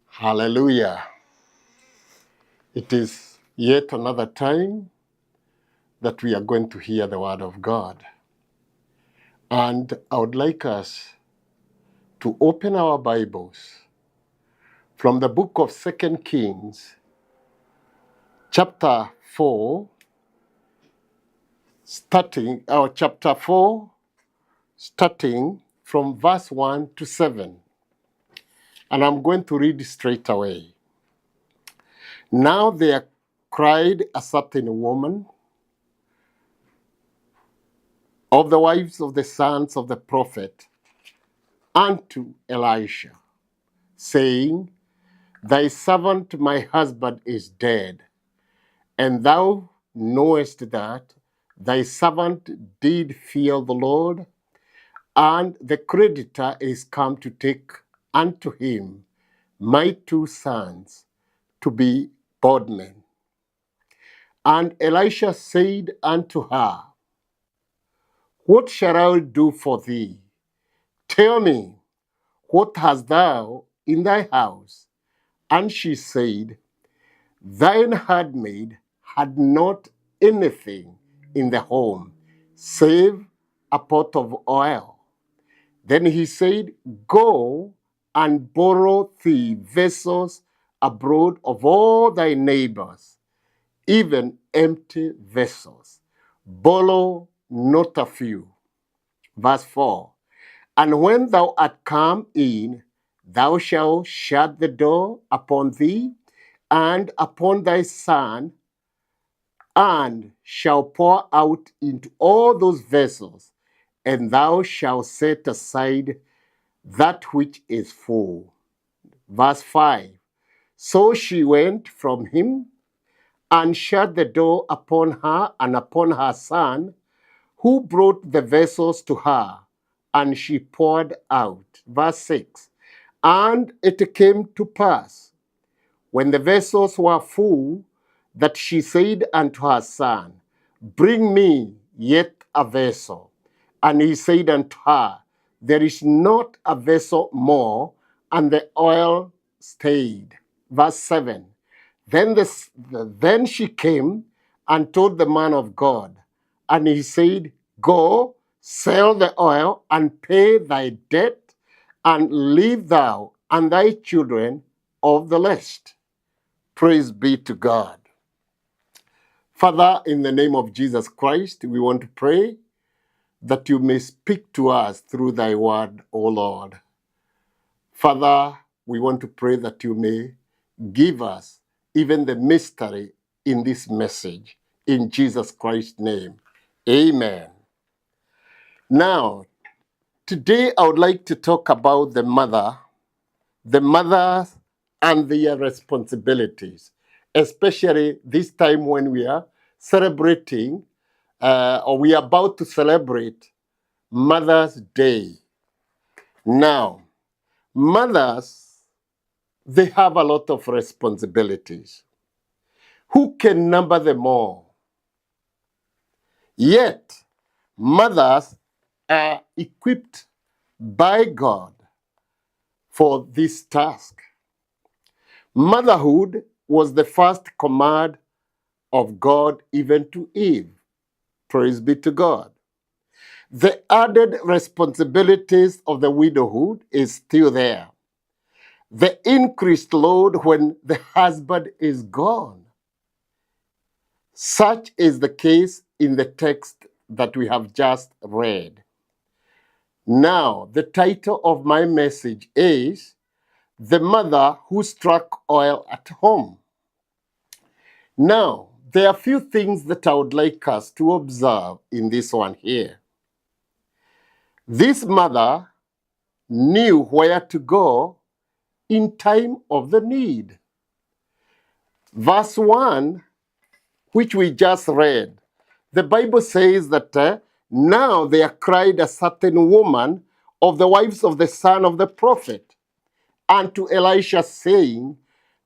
Hallelujah. It is yet another time that we are going to hear the word of God. And I would like us to open our Bibles from the book of 2 Kings, chapter 4, starting from verse 1 to 7. And I'm going to read straight away. Now there cried a certain woman of the wives of the sons of the prophet unto Elisha, saying, Thy servant my husband is dead, and thou knowest that thy servant did fear the Lord, and the creditor is come to take unto him my 2 sons to be bondmen. And Elisha said unto her, What shall I do for thee? Tell me, what hast thou in thy house? And she said, Thine handmaid had not anything in the home, save a pot of oil. Then he said, Go and borrow thee vessels abroad of all thy neighbors, even empty vessels. Borrow not a few. Verse 4. And when thou art come in, thou shalt shut the door upon thee and upon thy son, and shall pour out into all those vessels, and thou shalt set aside that which is full. Verse 5. So she went from him and shut the door upon her and upon her son, who brought the vessels to her, and she poured out. Verse 6. And it came to pass, when the vessels were full, that she said unto her son, Bring me yet a vessel. And he said unto her, There is not a vessel more, and the oil stayed. Verse 7. Then she came and told the man of God, and he said, Go, sell the oil, and pay thy debt, and live thou and thy children of the rest. Praise be to God. Father, in the name of Jesus Christ, we want to pray that you may speak to us through thy word, O Lord. Father, we want to pray that you may give us even the mystery in this message. In Jesus Christ's name, amen. Now, today I would like to talk about the mothers and their responsibilities, especially this time when we are celebrating or we are about to celebrate Mother's Day. Now, mothers, they have a lot of responsibilities. Who can number them all? Yet, mothers are equipped by God for this task. Motherhood was the first command of God even to Eve. Praise be to God. The added responsibilities of the widowhood is still there. The increased load when the husband is gone. Such is the case in the text that we have just read. Now, the title of my message is The Mother Who Struck Oil at Home. Now, there are a few things that I would like us to observe in this one here. This mother knew where to go in time of the need. Verse 1, which we just read, the Bible says that now there cried a certain woman of the wives of the son of the prophet unto Elisha, saying,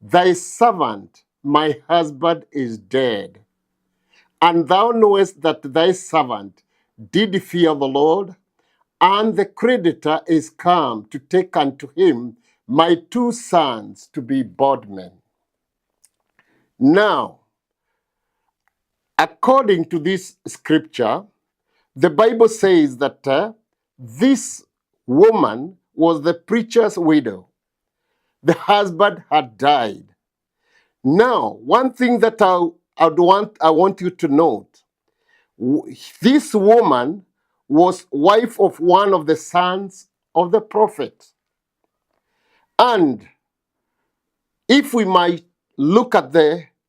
Thy servant, my husband, is dead. And thou knowest that thy servant did fear the Lord, and the creditor is come to take unto him my two sons to be bondmen. Now, according to this scripture, the Bible says that this woman was the preacher's widow. The husband had died. Now, one thing that I want you to note, this woman was wife of one of the sons of the prophet. And if we might look at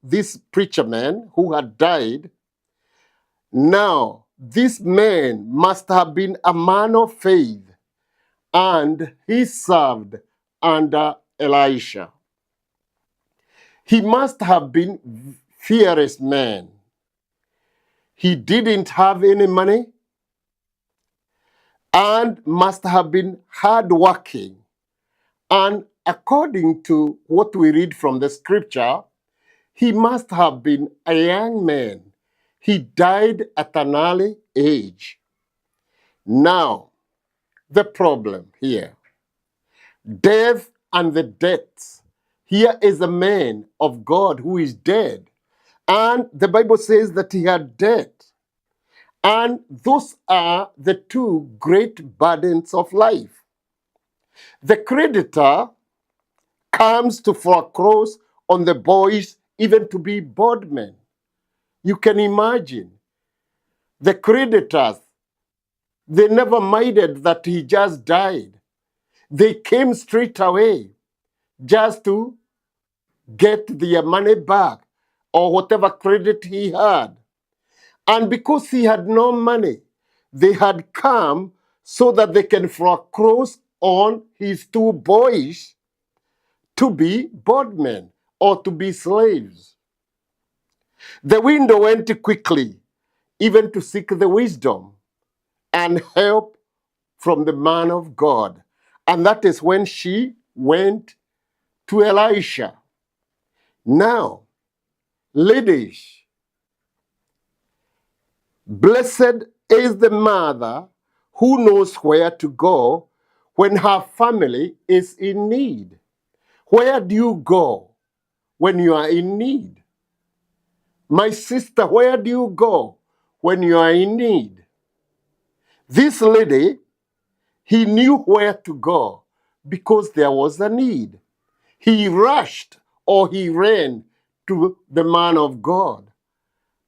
this preacher man who had died, now this man must have been a man of faith, and he served under Elisha. He must have been fearless man. He didn't have any money and must have been hardworking. And according to what we read from the scripture, he must have been a young man. He died at an early age. Now, the problem here, death and the debts. Here is a man of God who is dead. And the Bible says that he had debt. And those are the two great burdens of life. The creditor comes to foreclose on the boys, even to be bondmen. You can imagine. The creditors, they never minded that he just died. They came straight away just to get their money back or whatever credit he had. And because he had no money, they had come so that they can foreclose on his two boys to be bondmen or to be slaves. The widow went quickly, even to seek the wisdom and help from the man of God. And that is when she went to Elisha. Now, ladies, blessed is the mother who knows where to go when her family is in need. Where do you go when you are in need? My sister, where do you go when you are in need? This lady, he knew where to go because there was a need. He rushed or he ran to the man of God,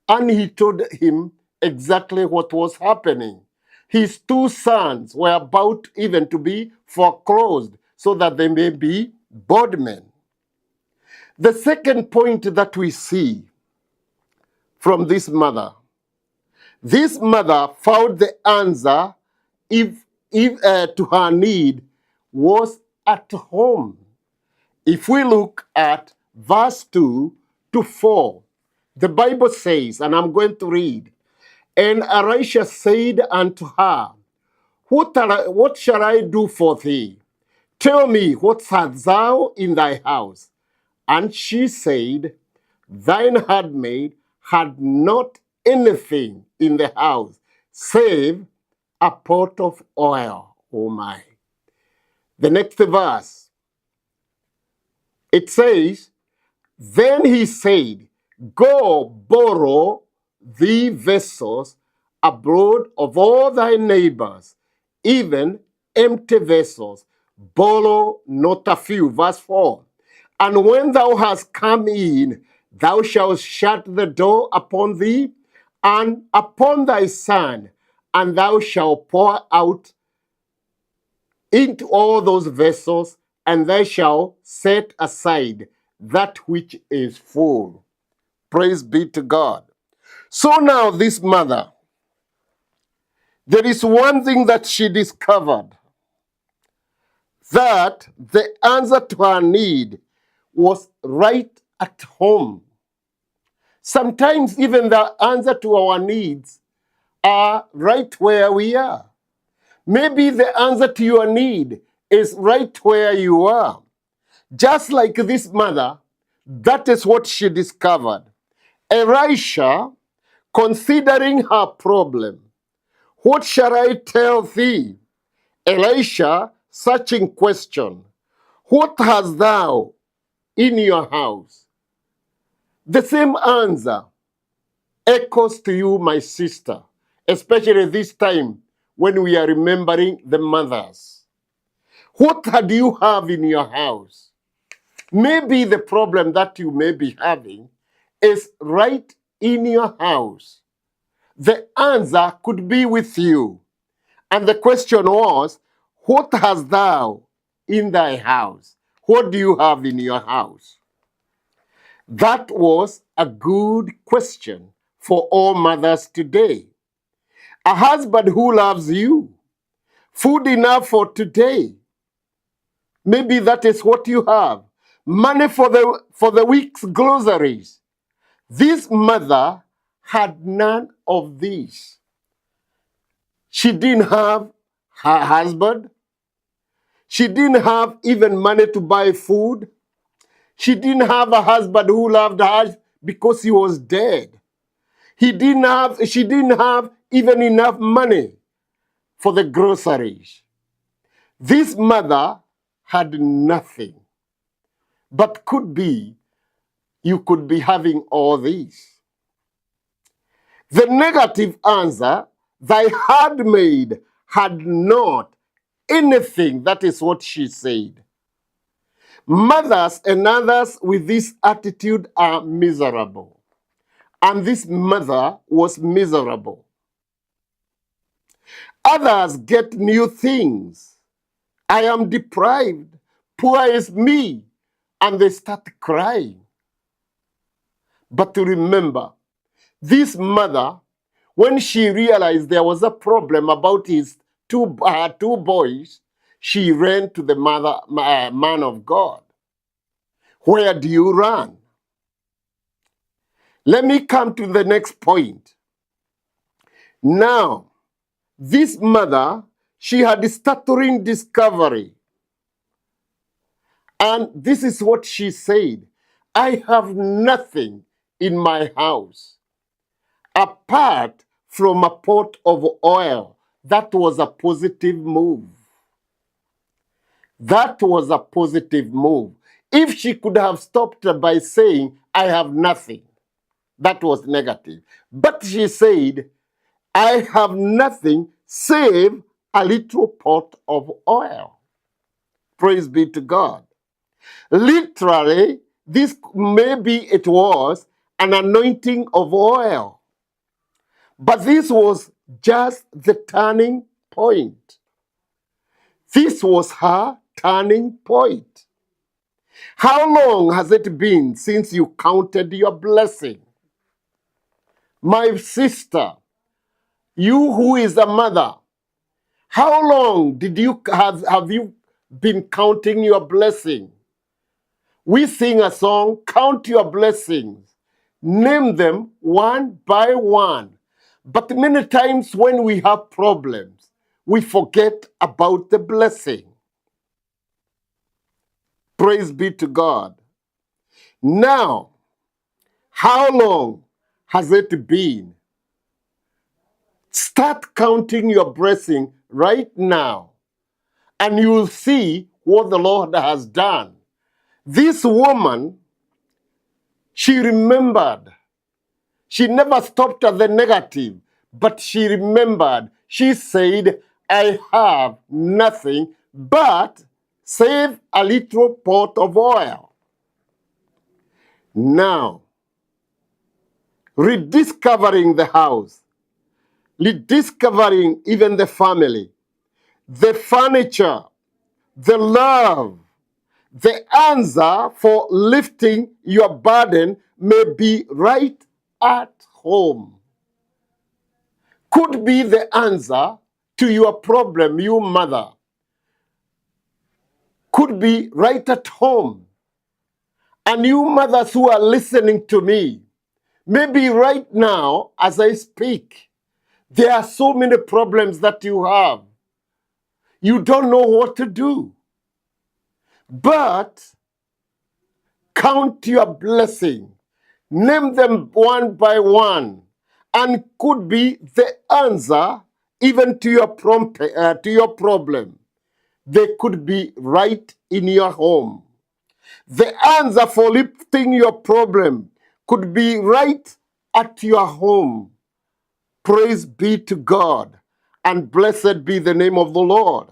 and he told him exactly what was happening. His two sons were about even to be foreclosed so that they may be bondmen. The second point that we see from this mother found the answer if to her need was at home. If we look at verse 2 to 4, the Bible says, and I'm going to read, and Elisha said unto her, what shall I do for thee? Tell me, what hast thou in thy house? And she said, thine handmaid had not anything in the house, save a pot of oil. Oh my. The next verse, it says, then he said, go borrow thee vessels abroad of all thy neighbors, even empty vessels. Borrow not a few. Verse 4. And when thou hast come in, thou shalt shut the door upon thee and upon thy son, and thou shalt pour out into all those vessels, and they shall set aside that which is full. Praise be to God. So now this mother, there is one thing that she discovered, that the answer to her need was right at home. Sometimes even the answer to our needs are right where we are. Maybe the answer to your need is right where you are. Just like this mother, that is what she discovered. Elisha, considering her problem, what shall I tell thee? Elisha, searching question, What hast thou in your house? The same answer echoes to you, my sister, especially this time when we are remembering the mothers. What do you have in your house? Maybe the problem that you may be having is right in your house. The answer could be with you. And the question was, what hast thou in thy house? What do you have in your house? That was a good question for all mothers today. A husband who loves you, food enough for today. Maybe that is what you have. Money for the week's groceries. This mother had none of these. She didn't have her husband. She didn't have even money to buy food. She didn't have a husband who loved her because he was dead. She didn't have even enough money for the groceries. This mother had nothing. But could be, you could be having all these. The negative answer, thy handmaid had not anything. That is what she said. Mothers and others with this attitude are miserable. And this mother was miserable. Others get new things. I am deprived. Poor is me. And they start crying. But to remember, this mother, when she realized there was a problem about his two boys, she ran to the man of God. Where do you run? Let me come to the next point. Now, this mother, she had a stuttering discovery. And this is what she said. I have nothing in my house apart from a pot of oil. That was a positive move. That was a positive move. If she could have stopped by saying, I have nothing, that was negative. But she said, I have nothing save a little pot of oil. Praise be to God. Literally, this maybe it was an anointing of oil. But this was just the turning point. This was her turning point. How long has it been since you counted your blessing? My sister, you who is a mother, how long have you been counting your blessing? We sing a song, count your blessings. Name them one by one. But many times when we have problems, we forget about the blessing. Praise be to God. Now, how long has it been? Start counting your blessing right now, and you will see what the Lord has done. This woman, she remembered. She never stopped at the negative, but she remembered. She said, I have nothing but save a little pot of oil. Now, rediscovering the house, rediscovering even the family, the furniture, the love, the answer for lifting your burden may be right at home. Could be the answer to your problem, you mother. Could be right at home. And you mothers who are listening to me, maybe right now as I speak, there are so many problems that you have. You don't know what to do. But count your blessing. Name them one by one. And could be the answer even to your problem. they could be right in your home. The answer for lifting your problem could be right at your home. Praise be to God, and blessed be the name of the Lord.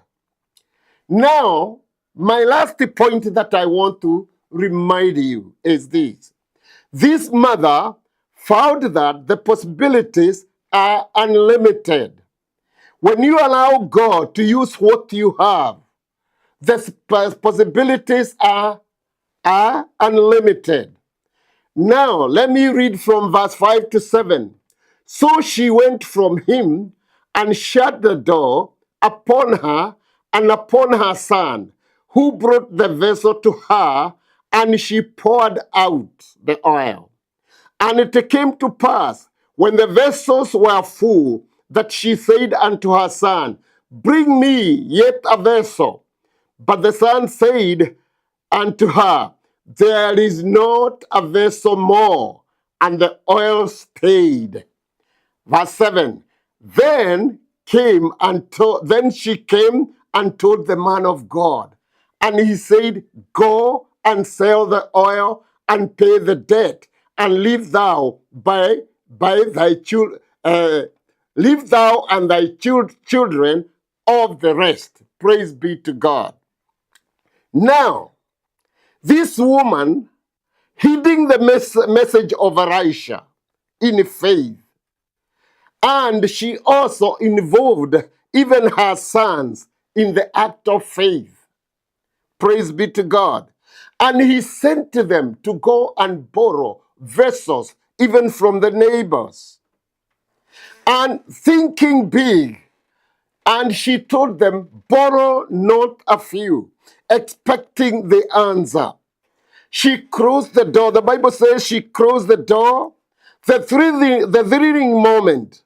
Now, my last point that I want to remind you is this. This mother found that the possibilities are unlimited. When you allow God to use what you have, the possibilities are unlimited. Now, let me read from verse 5 to 7. So she went from him and shut the door upon her and upon her son, who brought the vessel to her, and she poured out the oil. And it came to pass, when the vessels were full, that she said unto her son, Bring me yet a vessel. But the son said unto her, There is not a vessel more. And the oil stayed. Verse 7. Then she came and told the man of God. And he said, Go and sell the oil and pay the debt, and live thou by thy children, live thou and thy children of the rest. Praise be to God. Now, this woman, heeding the message of Elisha in faith, and she also involved even her sons in the act of faith. Praise be to God. And he sent them to go and borrow vessels even from the neighbors. And thinking big, and she told them, Borrow not a few, expecting the answer. She closed the door. The Bible says she closed the door. The thrilling moment,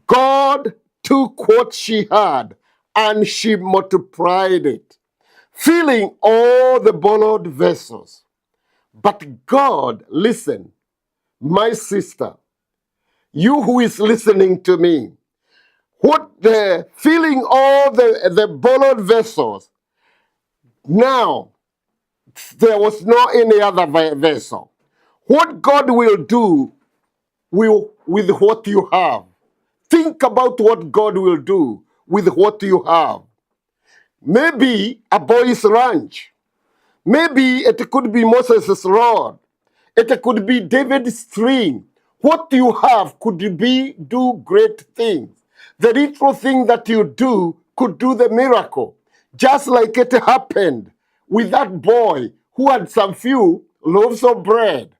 God took what she had and she multiplied it, filling all the borrowed vessels. But God, listen, my sister, you who is listening to me, filling all the borrowed vessels, now there was no any other vessel. What God will do with what you have. Think about what God will do with what you have. Maybe a boy's ranch. Maybe it could be Moses' rod. It could be David's string. What you have could do great things. The little thing that you do could do the miracle. Just like it happened with that boy who had some few loaves of bread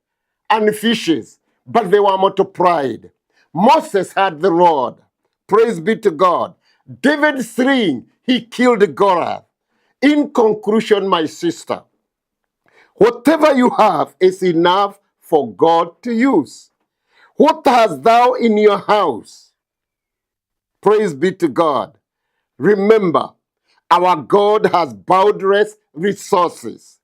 and fishes, but they were multiplied. Moses had the rod. Praise be to God. David's string, he killed Goliath. In conclusion, my sister, whatever you have is enough for God to use. What hast thou in your house? Praise be to God. Remember, our God has boundless resources.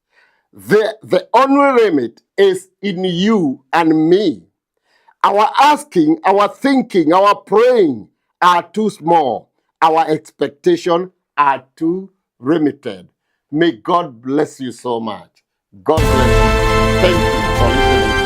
The only limit is in you and me. Our asking, our thinking, our praying are too small. Our expectations are too limited. May God bless you so much. God bless you. Thank you for listening.